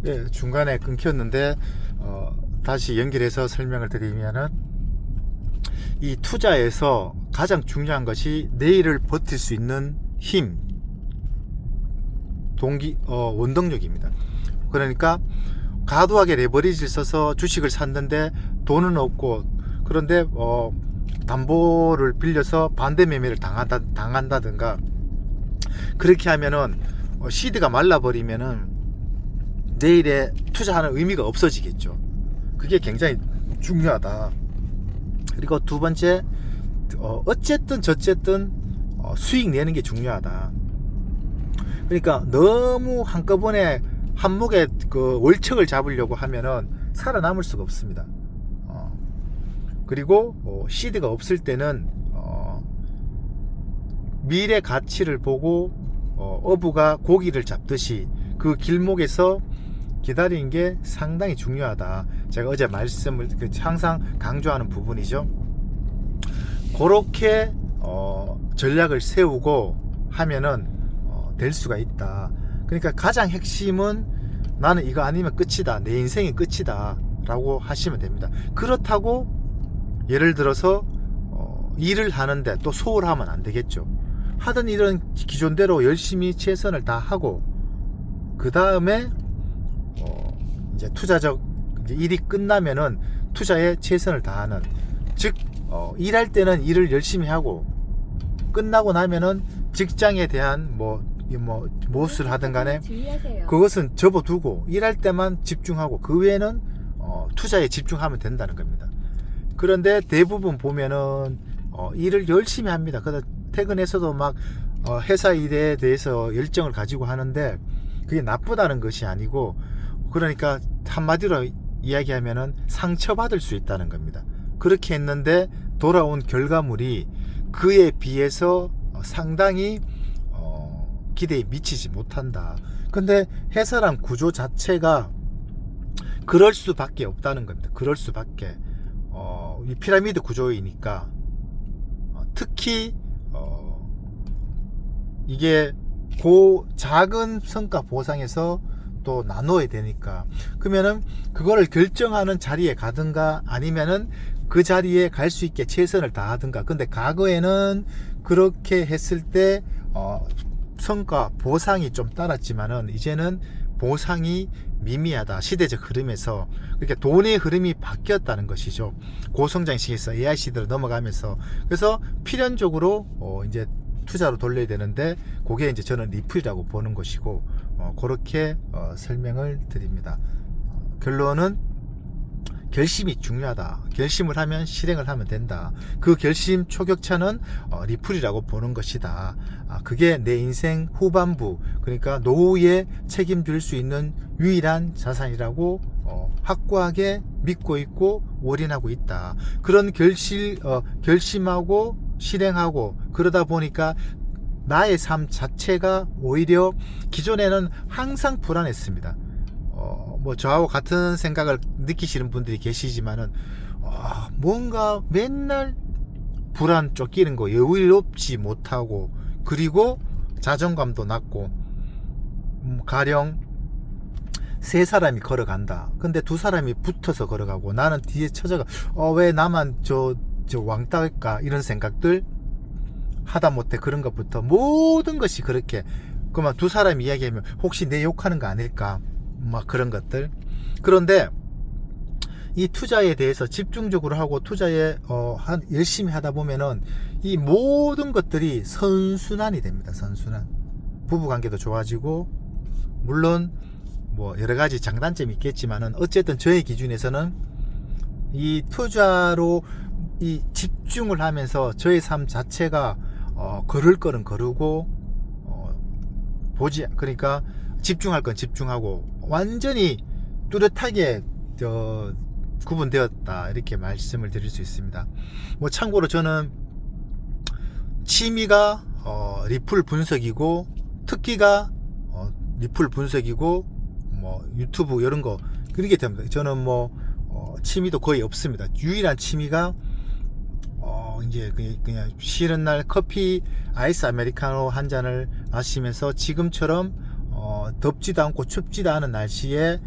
예, 중간에 끊겼는데 다시 연결해서 설명을 드리면은 이 투자에서 가장 중요한 것이 내일을 버틸 수 있는 힘, 원동력입니다. 그러니까 과도하게 레버리지를 써서 주식을 샀는데 돈은 없고, 그런데 담보를 빌려서 반대 매매를 당한다든가 그렇게 하면은 시드가 말라버리면은 내일에 투자하는 의미가 없어지겠죠. 그게 굉장히 중요하다. 그리고 두 번째, 어쨌든 저쨌든 수익 내는 게 중요하다. 그러니까 너무 한꺼번에 한목에 그 월척을 잡으려고 하면은 살아남을 수가 없습니다. 그리고 시드가 없을 때는 미래 가치를 보고 어부가 고기를 잡듯이 그 길목에서 기다리는 게 상당히 중요하다. 제가 어제 말씀을 항상 강조하는 부분이죠. 그렇게 전략을 세우고 하면은 될 수가 있다. 그러니까 가장 핵심은 나는 이거 아니면 끝이다, 내 인생이 끝이다 라고 하시면 됩니다. 그렇다고 예를 들어서 일을 하는데 또 소홀하면 안 되겠죠. 하던 일은 기존대로 열심히 최선을 다하고 그 다음에 이제 투자적 이제 일이 끝나면은 투자에 최선을 다하는, 즉 일할 때는 일을 열심히 하고 끝나고 나면은 직장에 대한 무엇을 하든 간에 그것은 접어두고 일할 때만 집중하고 그 외에는 투자에 집중하면 된다는 겁니다. 그런데 대부분 보면은 일을 열심히 합니다. 그러다 퇴근해서도 막 회사 일에 대해서 열정을 가지고 하는데 그게 나쁘다는 것이 아니고, 그러니까 한마디로 이야기하면은 상처받을 수 있다는 겁니다. 그렇게 했는데 돌아온 결과물이 그에 비해서 상당히 기대에 미치지 못한다. 근데 회사란 구조 자체가 그럴 수밖에 없다는 겁니다. 그럴 수밖에. 이 피라미드 구조이니까 특히 이게 작은 성과 보상에서 또 나눠야 되니까, 그러면은 그거를 결정하는 자리에 가든가 아니면은 그 자리에 갈 수 있게 최선을 다하든가. 근데 과거에는 그렇게 했을 때 성과 보상이 좀 따랐지만은 이제는 보상이 미미하다. 시대적 흐름에서. 그러니까 돈의 흐름이 바뀌었다는 것이죠. 고성장 시기에서 AI 시대로 넘어가면서. 그래서 필연적으로 이제 투자로 돌려야 되는데 그게 이제 저는 리플이라고 보는 것이고, 그렇게 설명을 드립니다. 결론은 결심이 중요하다. 결심을 하면 실행을 하면 된다. 그 결심 초격차는 리플이라고 보는 것이다. 그게 내 인생 후반부, 그러니까 노후에 책임질 수 있는 유일한 자산이라고 확고하게 믿고 있고 올인하고 있다. 그런 결심하고 실행하고 그러다 보니까 나의 삶 자체가 오히려 기존에는 항상 불안했습니다. 저하고 같은 생각을 느끼시는 분들이 계시지만은 뭔가 맨날 불안 쫓기는 거, 여유롭지 못하고, 그리고 자존감도 낮고, 가령 세 사람이 걸어간다. 근데 두 사람이 붙어서 걸어가고 나는 뒤에 처져가 왜 나만 저 왕따일까, 이런 생각들 하다못해 그런 것부터 모든 것이 그렇게, 그만 두 사람이 이야기하면 혹시 내 욕하는 거 아닐까, 막 그런 것들. 그런데 이 투자에 대해서 집중적으로 하고 투자에 열심히 하다 보면은 이 모든 것들이 선순환이 됩니다. 선순환. 부부관계도 좋아지고, 물론 여러 가지 장단점이 있겠지만은 어쨌든 저의 기준에서는 이 투자로 이 집중을 하면서 저의 삶 자체가 걸을 거는 거르고 그러니까 집중할 건 집중하고 완전히 뚜렷하게 구분되었다, 이렇게 말씀을 드릴 수 있습니다. 참고로 저는 취미가 리플 분석이고 특기가 리플 분석이고 유튜브 이런 거 그렇게 됩니다. 저는 취미도 거의 없습니다. 유일한 취미가 이제 그냥 쉬는 날 커피 아이스 아메리카노 한 잔을 마시면서 지금처럼 덥지도 않고 춥지도 않은 날씨에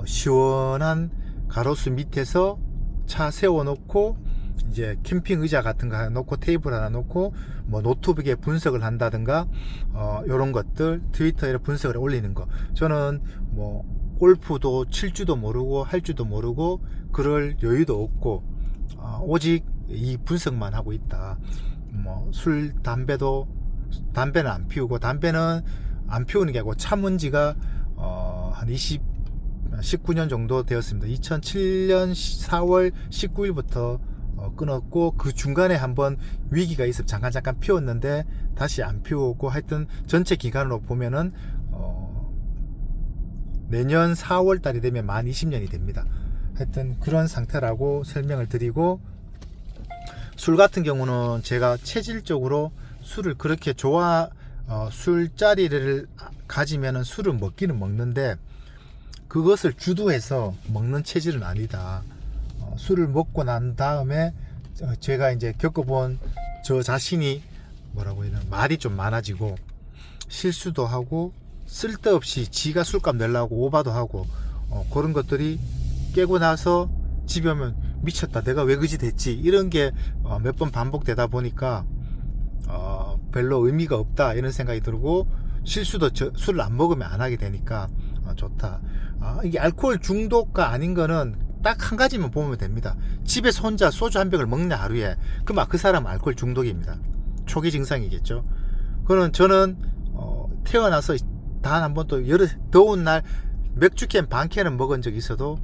시원한 가로수 밑에서 차 세워놓고 이제 캠핑 의자 같은 거 하나 놓고 테이블 하나 놓고 뭐 노트북에 분석을 한다든가 요런 것들 트위터에 분석을 올리는 거. 저는 뭐 골프도 칠 줄도 모르고 할 줄도 모르고 그럴 여유도 없고 오직 이 분석만 하고 있다. 뭐 술 담배는 안 피우고, 담배는 안 피우는 게 아니고 참은 지가 한 19년 정도 되었습니다. 2007년 4월 19일부터 끊었고, 그 중간에 한번 위기가 있어 잠깐 피웠는데 다시 안 피우고, 하여튼 전체 기간으로 보면은 내년 4월 달이 되면 만 20년이 됩니다. 하여튼 그런 상태라고 설명을 드리고, 술 같은 경우는 제가 체질적으로 술을 그렇게 술자리를 가지면은 술을 먹기는 먹는데 그것을 주도해서 먹는 체질은 아니다. 술을 먹고 난 다음에 제가 이제 겪어본 저 자신이 뭐라고 해야 되나, 말이 좀 많아지고 실수도 하고 쓸데없이 지가 술값 내려고 오바도 하고 그런 것들이 깨고 나서 집에 오면 미쳤다, 내가 왜 그지 됐지, 이런 게 몇 번 반복되다 보니까 별로 의미가 없다 이런 생각이 들고, 실수도 술을 안 먹으면 안 하게 되니까 좋다. 이게 알코올 중독과 아닌 거는 딱 한 가지만 보면 됩니다. 집에서 혼자 소주 한 병을 먹냐 하루에, 그럼 그 사람은 알코올 중독입니다. 초기 증상이겠죠. 그거는 저는 태어나서 단 한 번도 더운 날 맥주캔 반 캔은 먹은 적이 있어도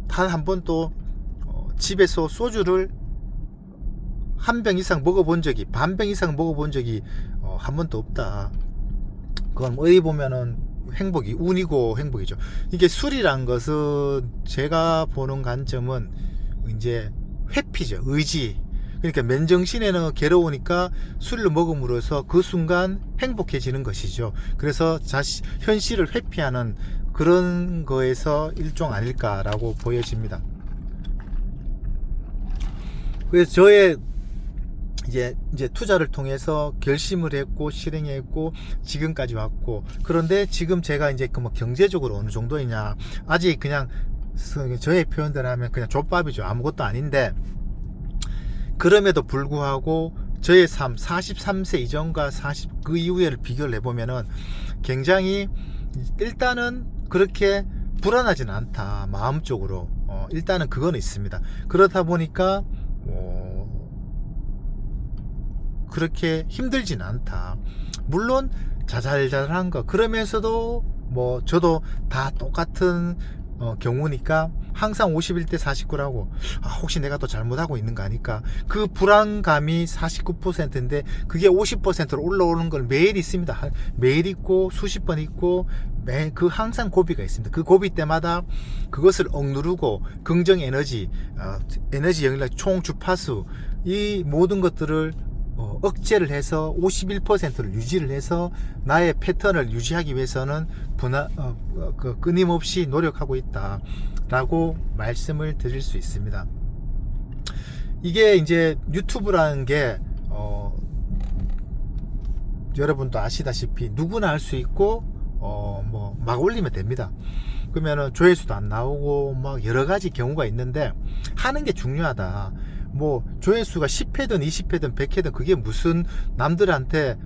단 한 번도 집에서 소주를 한 병 이상 먹어본 적이, 반 병 이상 먹어본 적이 한 번도 없다. 그건 어디 보면은 운이고 행복이죠. 이게 술이란 것은 제가 보는 관점은 이제 회피죠. 의지. 그러니까 맨정신에는 괴로우니까 술을 먹음으로써 그 순간 행복해지는 것이죠. 그래서 현실을 회피하는 그런 거에서 일종 아닐까라고 보여집니다. 그래서 저의 이제 투자를 통해서 결심을 했고 실행했고 지금까지 왔고, 그런데 지금 제가 이제 뭐 경제적으로 어느 정도이냐, 아직 그냥 저의 표현대로 하면 그냥 족밥이죠. 아무것도 아닌데, 그럼에도 불구하고 저의 삶 43세 이전과 그 이후에를 비교를 해보면은 굉장히 일단은 그렇게 불안하지는 않다, 마음적으로. 일단은 그건 있습니다. 그렇다 보니까 그렇게 힘들진 않다. 물론 자잘자잘한 거, 그러면서도 뭐 저도 다 똑같은 경우니까 항상 51대 49라고 혹시 내가 또 잘못하고 있는 거 아닐까, 그 불안감이 49%인데 그게 50%로 올라오는 걸 매일 있습니다. 매일 있고 수십 번 있고 그 항상 고비가 있습니다. 그 고비 때마다 그것을 억누르고 긍정 에너지, 에너지 영역 총 주파수, 이 모든 것들을 억제를 해서 51%를 유지를 해서 나의 패턴을 유지하기 위해서는 끊임없이 노력하고 있다 라고 말씀을 드릴 수 있습니다. 이게 이제 유튜브라는 게 여러분도 아시다시피 누구나 할 수 있고 뭐 막 올리면 됩니다. 그러면은 조회수도 안 나오고 막 여러 가지 경우가 있는데, 하는 게 중요하다. 뭐 조회수가 10회든 20회든 100회든 그게 무슨 남들한테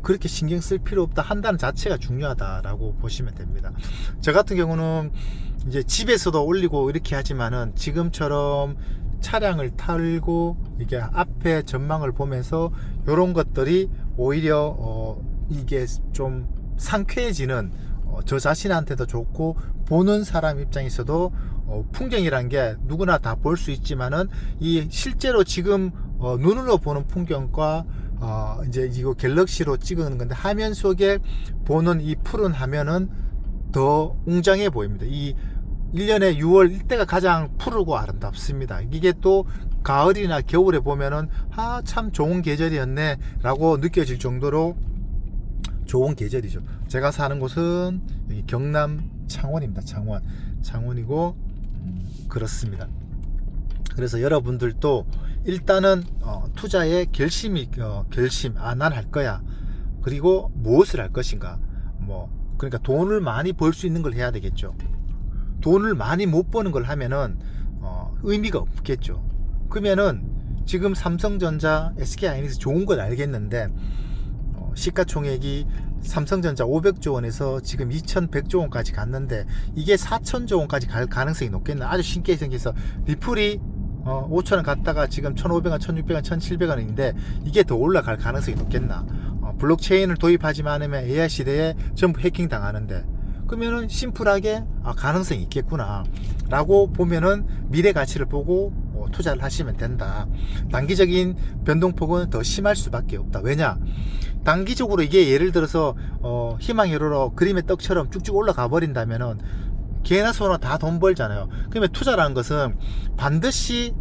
그렇게 신경 쓸 필요 없다, 한다는 자체가 중요하다라고 보시면 됩니다. 저 같은 경우는 이제 집에서도 올리고 이렇게 하지만은 지금처럼 차량을 타고 이게 앞에 전망을 보면서 이런 것들이 오히려 이게 좀 상쾌해지는, 저 자신한테도 좋고 보는 사람 입장에서도 풍경이란 게 누구나 다 볼 수 있지만은 이 실제로 지금 눈으로 보는 풍경과 이제 이거 갤럭시로 찍은 건데 화면 속에 보는 이 푸른 화면은 더 웅장해 보입니다. 이 1년에 6월 이때가 가장 푸르고 아름답습니다. 이게 또 가을이나 겨울에 보면은 참 좋은 계절이었네 라고 느껴질 정도로 좋은 계절이죠. 제가 사는 곳은 여기 경남 창원입니다. 창원이고 그렇습니다. 그래서 여러분들도 일단은 투자의 결심, 난 할 거야. 그리고 무엇을 할 것인가. 뭐 그러니까 돈을 많이 벌 수 있는 걸 해야 되겠죠. 돈을 많이 못 버는 걸 하면은 의미가 없겠죠. 그러면은 지금 삼성전자, SK하이닉스 좋은 건 알겠는데 시가총액이 삼성전자 500조 원에서 지금 2100조 원까지 갔는데 이게 4000조 원까지 갈 가능성이 높겠나. 아주 신기하게 생겨서 리플이 5,000원 갔다가 지금 1,500원, 1,600원, 1,700원인데 이게 더 올라갈 가능성이 높겠나. 블록체인을 도입하지 않으면 AI 시대에 전부 해킹 당하는데, 그러면은 심플하게 가능성이 있겠구나 라고 보면은 미래 가치를 보고 투자를 하시면 된다. 단기적인 변동폭은 더 심할 수밖에 없다. 왜냐, 단기적으로 이게 예를 들어서 희망 회로로 그림의 떡처럼 쭉쭉 올라가 버린다면은 개나 소나 다 돈 벌잖아요. 그러면 투자라는 것은 반드시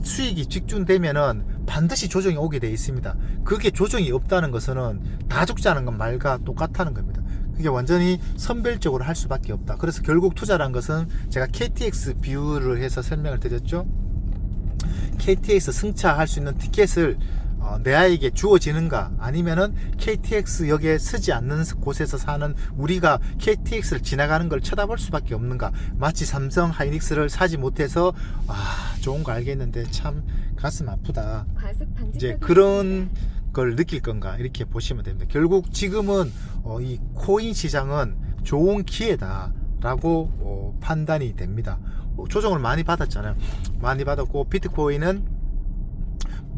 수익이 직준되면은 반드시 조정이 오게 돼 있습니다. 그게 조정이 없다는 것은 다 죽자는 건 말과 똑같다는 겁니다. 그게 완전히 선별적으로 할 수밖에 없다. 그래서 결국 투자라는 것은 제가 KTX 비유를 해서 설명을 드렸죠. KTX 승차할 수 있는 티켓을 내 아이에게 주어지는가, 아니면은 KTX역에 서지 않는 곳에서 사는 우리가 KTX를 지나가는 걸 쳐다볼 수밖에 없는가. 마치 삼성 하이닉스를 사지 못해서 좋은 거 알겠는데 참 가슴 아프다, 이제 그런 걸 느낄 건가, 이렇게 보시면 됩니다. 결국 지금은 이 코인 시장은 좋은 기회다 라고 판단이 됩니다. 조정을 많이 받았잖아요. 많이 받았고 비트코인은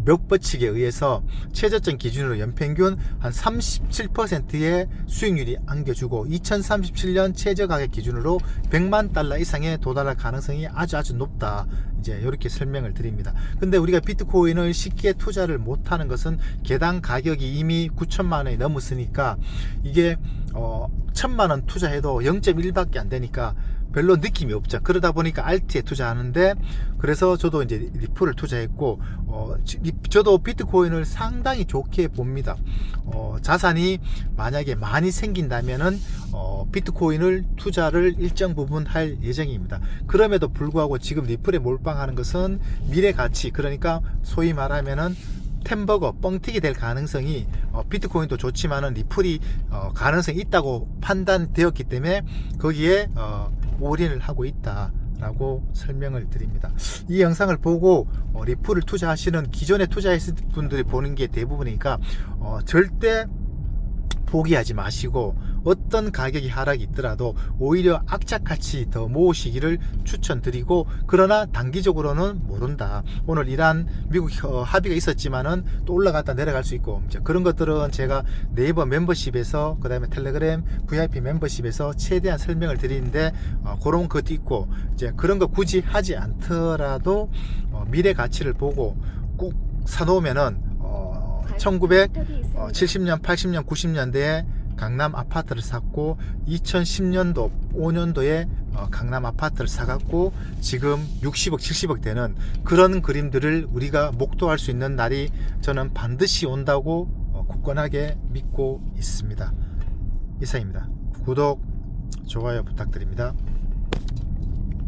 몇 버칙에 의해서 최저점 기준으로 연평균 한 37%의 수익률이 안겨주고 2037년 최저 가격 기준으로 100만 달러 이상에 도달할 가능성이 아주 높다. 이제 이렇게 설명을 드립니다. 근데 우리가 비트코인을 쉽게 투자를 못하는 것은 개당 가격이 이미 9천만 원이 넘었으니까 이게 1,000만 원 투자해도 0.1밖에 안 되니까 별로 느낌이 없죠. 그러다 보니까 알트에 투자하는데, 그래서 저도 이제 리플을 투자했고 저도 비트코인을 상당히 좋게 봅니다. 자산이 만약에 많이 생긴다면은 비트코인을 투자를 일정 부분 할 예정입니다. 그럼에도 불구하고 지금 리플에 몰빵하는 것은 미래 가치, 그러니까 소위 말하면은 템버거, 뻥튀기 될 가능성이 비트코인도 좋지만은 리플이 가능성이 있다고 판단되었기 때문에 거기에 올인을 하고 있다 라고 설명을 드립니다. 이 영상을 보고 리플을 투자하시는 기존에 투자했을 분들이 보는 게 대부분이니까 절대 포기하지 마시고 어떤 가격이 하락이 있더라도 오히려 악착같이 더 모으시기를 추천드리고, 그러나 단기적으로는 모른다. 오늘 이란 미국 합의가 있었지만은 또 올라갔다 내려갈 수 있고, 이제 그런 것들은 제가 네이버 멤버십에서, 그 다음에 텔레그램 VIP 멤버십에서 최대한 설명을 드리는데 그런 것도 있고, 이제 그런 거 굳이 하지 않더라도 미래 가치를 보고 꼭 사놓으면은 1970년, 80년, 90년대에 강남 아파트를 샀고 2010년도, 5년도에 강남 아파트를 사갖고 지금 60억, 70억 되는 그런 그림들을 우리가 목도할 수 있는 날이 저는 반드시 온다고 굳건하게 믿고 있습니다. 이상입니다. 구독, 좋아요 부탁드립니다.